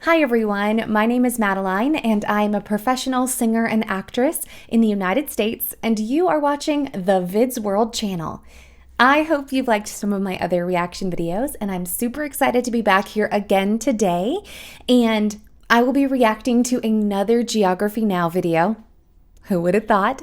Hi everyone, my name is Madeline and I'm a professional singer and actress in the United States, and you are watching the Vids World channel. I hope you've liked some of my other reaction videos, and I'm super excited to be back here again today, and I will be reacting to another Geography Now video. Who would have thought?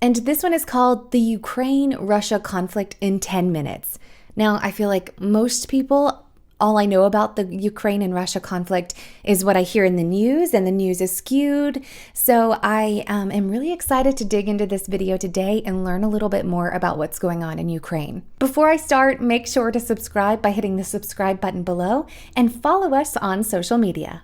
And this one is called The Ukraine-Russia Conflict in 10 Minutes. Now, I feel like most people, all I know about the Ukraine and Russia conflict is what I hear in the news, and the news is skewed. So I am really excited to dig into this video today and learn a little bit more about what's going on in Ukraine. Before I start, make sure to subscribe by hitting the subscribe button below and follow us on social media.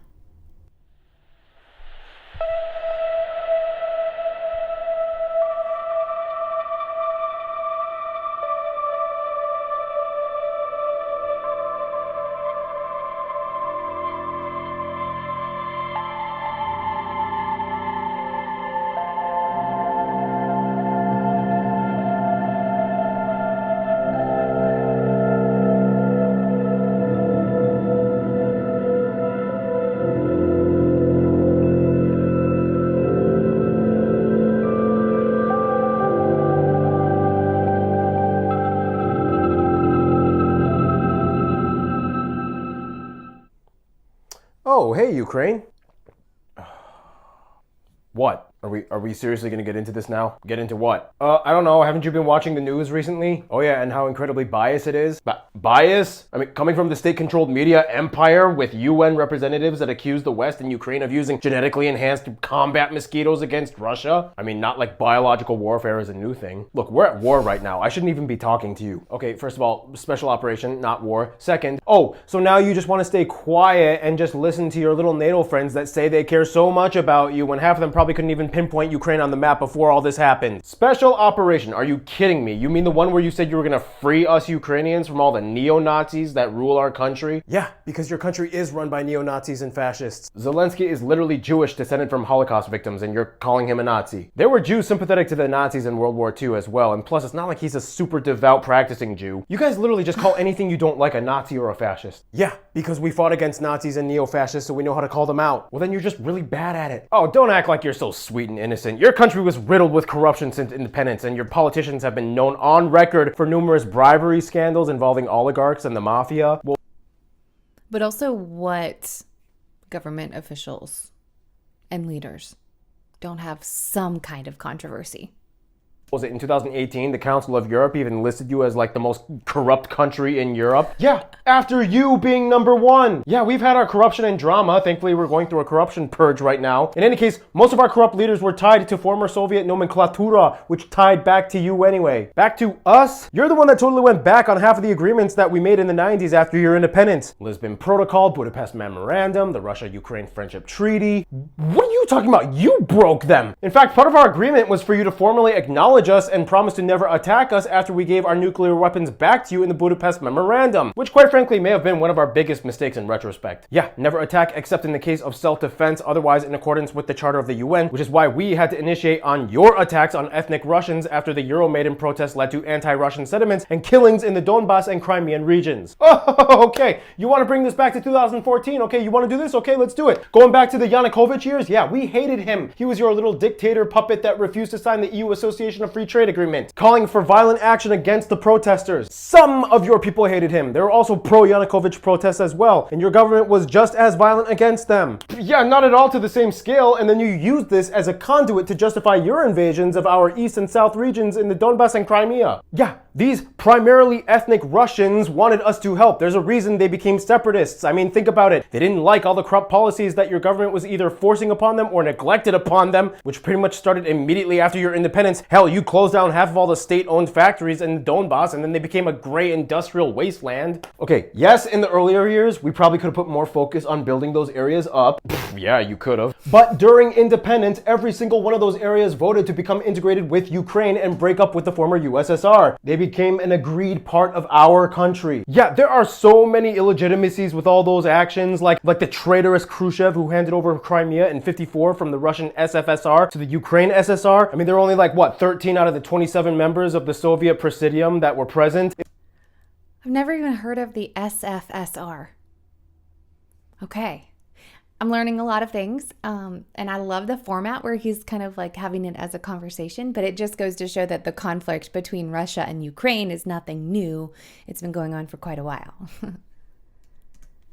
Oh, hey, Ukraine. What? Are we seriously gonna get into this now? Get into what? I don't know. Haven't you been watching the news recently? Oh yeah, and how incredibly biased it is? Bias? I mean, coming from the state-controlled media empire with UN representatives that accuse the West and Ukraine of using genetically enhanced to combat mosquitoes against Russia? I mean, not like biological warfare is a new thing. Look, we're at war right now. I shouldn't even be talking to you. Okay, first of all, special operation, not war. Second, oh, so now you just want to stay quiet and just listen to your little NATO friends that say they care so much about you when half of them probably couldn't even pinpoint Ukraine on the map before all this happened. Special operation? Are you kidding me? You mean the one where you said you were gonna free us Ukrainians from all the neo-Nazis that rule our country? Yeah, because your country is run by neo-Nazis and fascists. Zelensky is literally Jewish, descended from Holocaust victims, and you're calling him a Nazi. There were Jews sympathetic to the Nazis in World War II as well, and plus it's not like he's a super devout practicing Jew. You guys literally just call anything you don't like a Nazi or a fascist. Yeah, because we fought against Nazis and neo-fascists, so we know how to call them out. Well, then you're just really bad at it. Oh, don't act like you're so sweet and innocent. Your country was riddled with corruption since independence, and your politicians have been known on record for numerous bribery scandals involving oligarchs and the mafia. Well, But also, what government officials and leaders don't have some kind of controversy? was it in 2018, the Council of Europe even listed you as like the most corrupt country in Europe? Yeah, after you being number one. Yeah, we've had our corruption and drama. Thankfully, we're going through a corruption purge right now. In any case, most of our corrupt leaders were tied to former Soviet nomenclatura, which tied back to you anyway. Back to us? You're the one that totally went back on half of the agreements that we made in the 90s after your independence. Lisbon Protocol, Budapest Memorandum, the Russia-Ukraine Friendship Treaty. What are you talking about? You broke them. In fact, part of our agreement was for you to formally acknowledge us and promise to never attack us after we gave our nuclear weapons back to you in the Budapest Memorandum, which quite frankly may have been one of our biggest mistakes in retrospect. Yeah, never attack except in the case of self-defense, otherwise in accordance with the Charter of the UN, which is why we had to initiate on your attacks on ethnic Russians after the Euromaidan protests led to anti-Russian sentiments and killings in the Donbas and Crimean regions. Oh, okay. You want to bring this back to 2014? Okay, you want to do this? Okay, let's do it. Going back to the Yanukovych years? Yeah, we hated him. He was your little dictator puppet that refused to sign the EU Association of Free Trade Agreement, calling for violent action against the protesters. Some of your people hated him. There were also pro-Yanukovych protests as well, and your government was just as violent against them. Yeah, not at all to the same scale, and then you used this as a conduit to justify your invasions of our east and south regions in the Donbas and Crimea. Yeah, these primarily ethnic Russians wanted us to help. There's a reason they became separatists. I mean, think about it. They didn't like all the corrupt policies that your government was either forcing upon them or neglected upon them, which pretty much started immediately after your independence. Hell, you closed down half of all the state-owned factories in the Donbas, and then they became a gray industrial wasteland. Okay, yes, in the earlier years, we probably could have put more focus on building those areas up. Yeah, you could have. But during independence, every single one of those areas voted to become integrated with Ukraine and break up with the former USSR. They became an agreed part of our country. Yeah, there are so many illegitimacies with all those actions, like the traitorous Khrushchev who handed over Crimea in '54 from the Russian SFSR to the Ukraine SSR. I mean, there were only like, what, 13 out of the 27 members of the Soviet Presidium that were present. I've never even heard of the SFSR. Okay. I'm learning a lot of things, and I love the format where he's kind of like having it as a conversation, but it just goes to show that the conflict between Russia and Ukraine is nothing new. It's been going on for quite a while.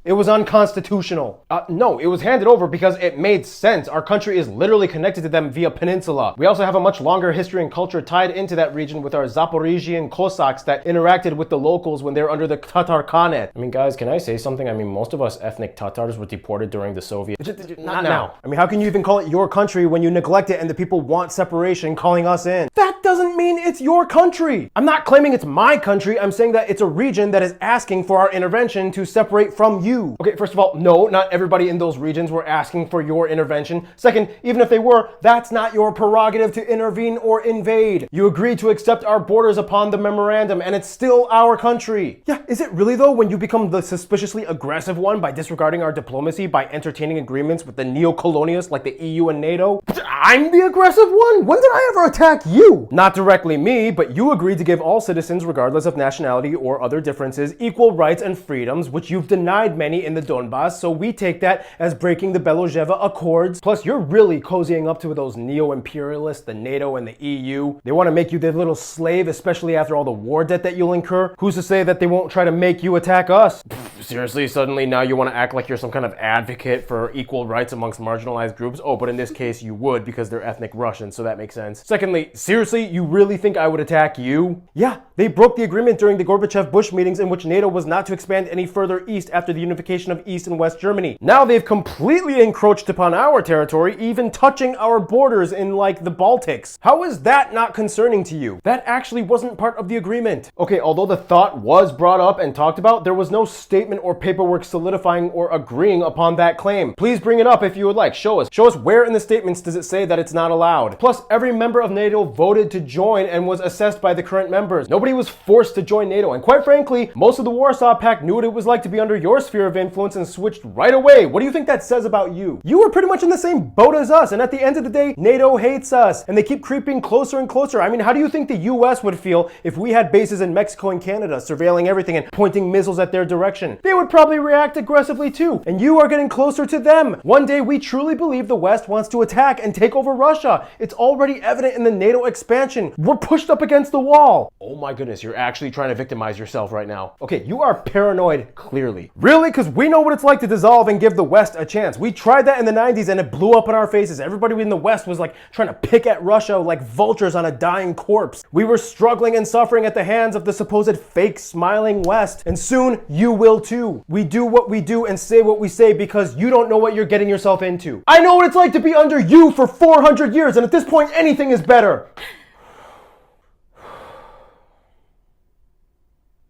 It was unconstitutional. No, it was handed over because it made sense. Our country is literally connected to them via peninsula. We also have a much longer history and culture tied into that region with our Zaporizhian Cossacks that interacted with the locals when they were under the Tatar Khanate. I mean, guys, can I say something? I mean, most of us ethnic Tatars were deported during the Soviet... Not now. I mean, how can you even call it your country when you neglect it and the people want separation calling us in? That doesn't mean it's your country. I'm not claiming it's my country. I'm saying that it's a region that is asking for our intervention to separate from you. Okay, first of all, no, not everybody in those regions were asking for your intervention. Second, even if they were, that's not your prerogative to intervene or invade. You agreed to accept our borders upon the memorandum, and it's still our country. Yeah, is it really though when you become the suspiciously aggressive one by disregarding our diplomacy, by entertaining agreements with the neo-colonialists like the EU and NATO? I'm the aggressive one? When did I ever attack you? Not directly me, but you agreed to give all citizens, regardless of nationality or other differences, equal rights and freedoms, which you've denied many in the Donbass, so we take that as breaking the Belozheva Accords. Plus, you're really cozying up to those neo-imperialists, the NATO and the EU. They want to make you their little slave, especially after all the war debt that you'll incur. Who's to say that they won't try to make you attack us? Seriously, suddenly now you want to act like you're some kind of advocate for equal rights amongst marginalized groups? Oh, but in this case you would because they're ethnic Russians, so that makes sense. Secondly, seriously, you really think I would attack you? Yeah, they broke the agreement during the Gorbachev-Bush meetings in which NATO was not to expand any further east after the unification of East and West Germany. Now they've completely encroached upon our territory, even touching our borders in like the Baltics. How is that not concerning to you? That actually wasn't part of the agreement. Okay, although the thought was brought up and talked about, there was no statement or paperwork solidifying or agreeing upon that claim. Please bring it up if you would like. Show us where in the statements does it say that it's not allowed. Plus, every member of NATO voted to join and was assessed by the current members. Nobody was forced to join NATO, and quite frankly, most of the Warsaw Pact knew what it was like to be under your sphere of influence and switched right away. What do you think that says about you? You were pretty much in the same boat as us, and at the end of the day, NATO hates us, and they keep creeping closer and closer. I mean, how do you think the US would feel if we had bases in Mexico and Canada, surveilling everything and pointing missiles at their direction? They would probably react aggressively too, and you are getting closer to them. One day, we truly believe the West wants to attack and take over Russia. It's already evident in the NATO expansion. We're pushed up against the wall. Oh my goodness, you're actually trying to victimize yourself right now. Okay, you are paranoid, clearly. Really? Because we know what it's like to dissolve and give the West a chance. We tried that in the 90s and it blew up in our faces. Everybody in the West was like trying to pick at Russia like vultures on a dying corpse. We were struggling and suffering at the hands of the supposed fake smiling West, and soon you will too. We do what we do and say what we say because you don't know what you're getting yourself into. I know what it's like to be under you for 400 years, and at this point anything is better.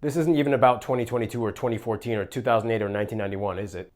This isn't even about 2022 or 2014 or 2008 or 1991, is it?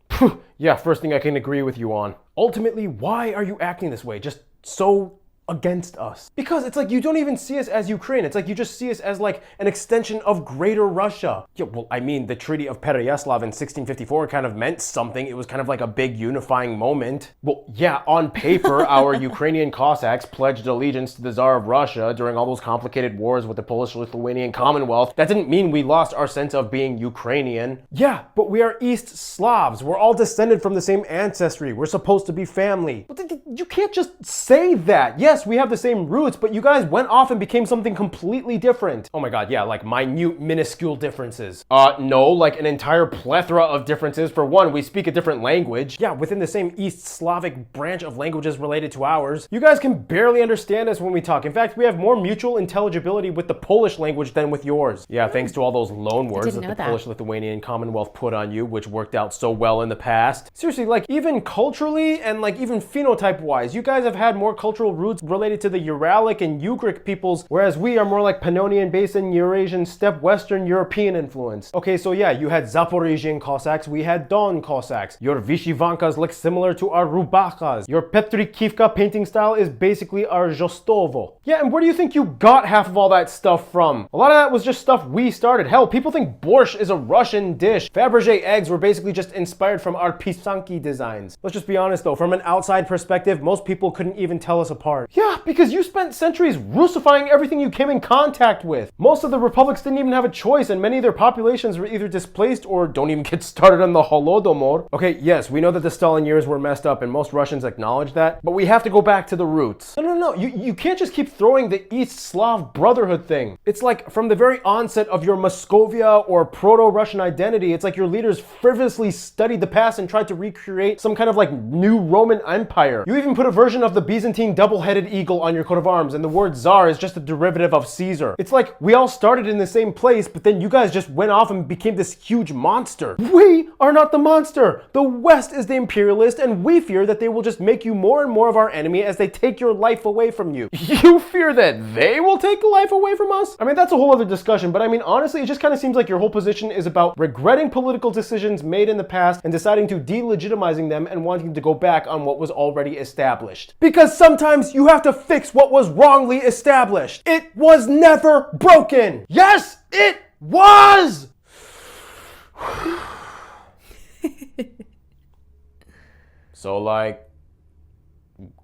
Yeah, first thing I can agree with you on. Ultimately, why are you acting this way? Just so against us? Because it's like you don't even see us as Ukraine. It's like you just see us as like an extension of Greater Russia. Yeah, well, I mean, the Treaty of Pereyaslav in 1654 kind of meant something. It was kind of like a big unifying moment. Well, yeah, on paper, our Ukrainian Cossacks pledged allegiance to the Tsar of Russia during all those complicated wars with the Polish-Lithuanian Commonwealth. That didn't mean we lost our sense of being Ukrainian. Yeah, but we are East Slavs. We're all descended from the same ancestry. We're supposed to be family. You can't just say that. Yes, we have the same roots, but you guys went off and became something completely different. Oh my god, yeah, like minute, minuscule differences. No, like an entire plethora of differences. For one, we speak a different language. Yeah, within the same East Slavic branch of languages related to ours. You guys can barely understand us when we talk. In fact, we have more mutual intelligibility with the Polish language than with yours. Yeah, thanks to all those loan words that the Polish-Lithuanian Commonwealth put on you, which worked out so well in the past. Seriously, like even culturally and like even phenotype-wise, you guys have had more cultural roots related to the Uralic and Ugric peoples, whereas we are more like Pannonian Basin, Eurasian, steppe, Western European influence. Okay, so yeah, you had Zaporizhian Cossacks, we had Don Cossacks. Your Vishivankas look similar to our Rubakas. Your Petrikivka painting style is basically our Jostovo. Yeah, and where do you think you got half of all that stuff from? A lot of that was just stuff we started. Hell, people think borscht is a Russian dish. Fabergé eggs were basically just inspired from our pisanki designs. Let's just be honest though, from an outside perspective, most people couldn't even tell us apart. Yeah, because you spent centuries Russifying everything you came in contact with. Most of the republics didn't even have a choice, and many of their populations were either displaced or don't even get started on the Holodomor. Okay, yes, we know that the Stalin years were messed up, and most Russians acknowledge that, but we have to go back to the roots. No, you can't just keep throwing the East Slav Brotherhood thing. It's like from the very onset of your Moscovia or Proto-Russian identity, it's like your leaders frivolously studied the past and tried to recreate some kind of like new Roman Empire. You even put a version of the Byzantine double-headed eagle on your coat of arms, and the word Tsar is just a derivative of Caesar. It's like we all started in the same place, but then you guys just went off and became this huge monster. We are not the monster. The West is the imperialist, and we fear that they will just make you more and more of our enemy as they take your life away from you. You fear that they will take life away from us? I mean, that's a whole other discussion, but I mean, honestly, it just kind of seems like your whole position is about regretting political decisions made in the past and deciding to delegitimizing them and wanting to go back on what was already established. Because sometimes you have to fix what was wrongly established. It was never broken. Yes, it was! So, like,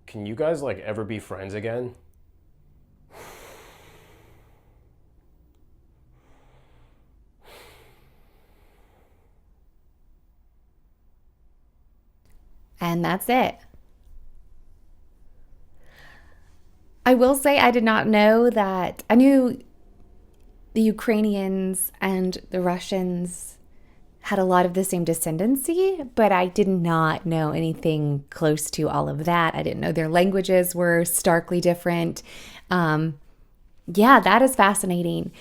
can you guys, like, ever be friends again? And that's it. I will say I did not know that. I knew the Ukrainians and the Russians had a lot of the same descendancy, but I did not know anything close to all of that. I didn't know their languages were starkly different. Yeah, that is fascinating.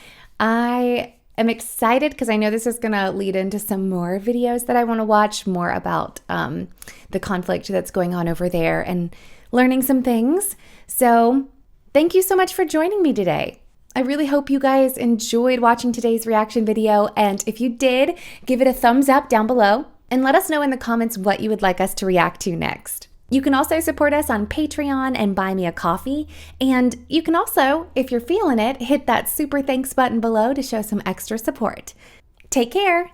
I am excited because I know this is going to lead into some more videos that I want to watch more about the conflict that's going on over there and learning some things. So thank you so much for joining me today. I really hope you guys enjoyed watching today's reaction video, and if you did, give it a thumbs up down below and let us know in the comments what you would like us to react to next. You can also support us on Patreon and buy me a coffee, and you can also, if you're feeling it, hit that super thanks button below to show some extra support. Take care!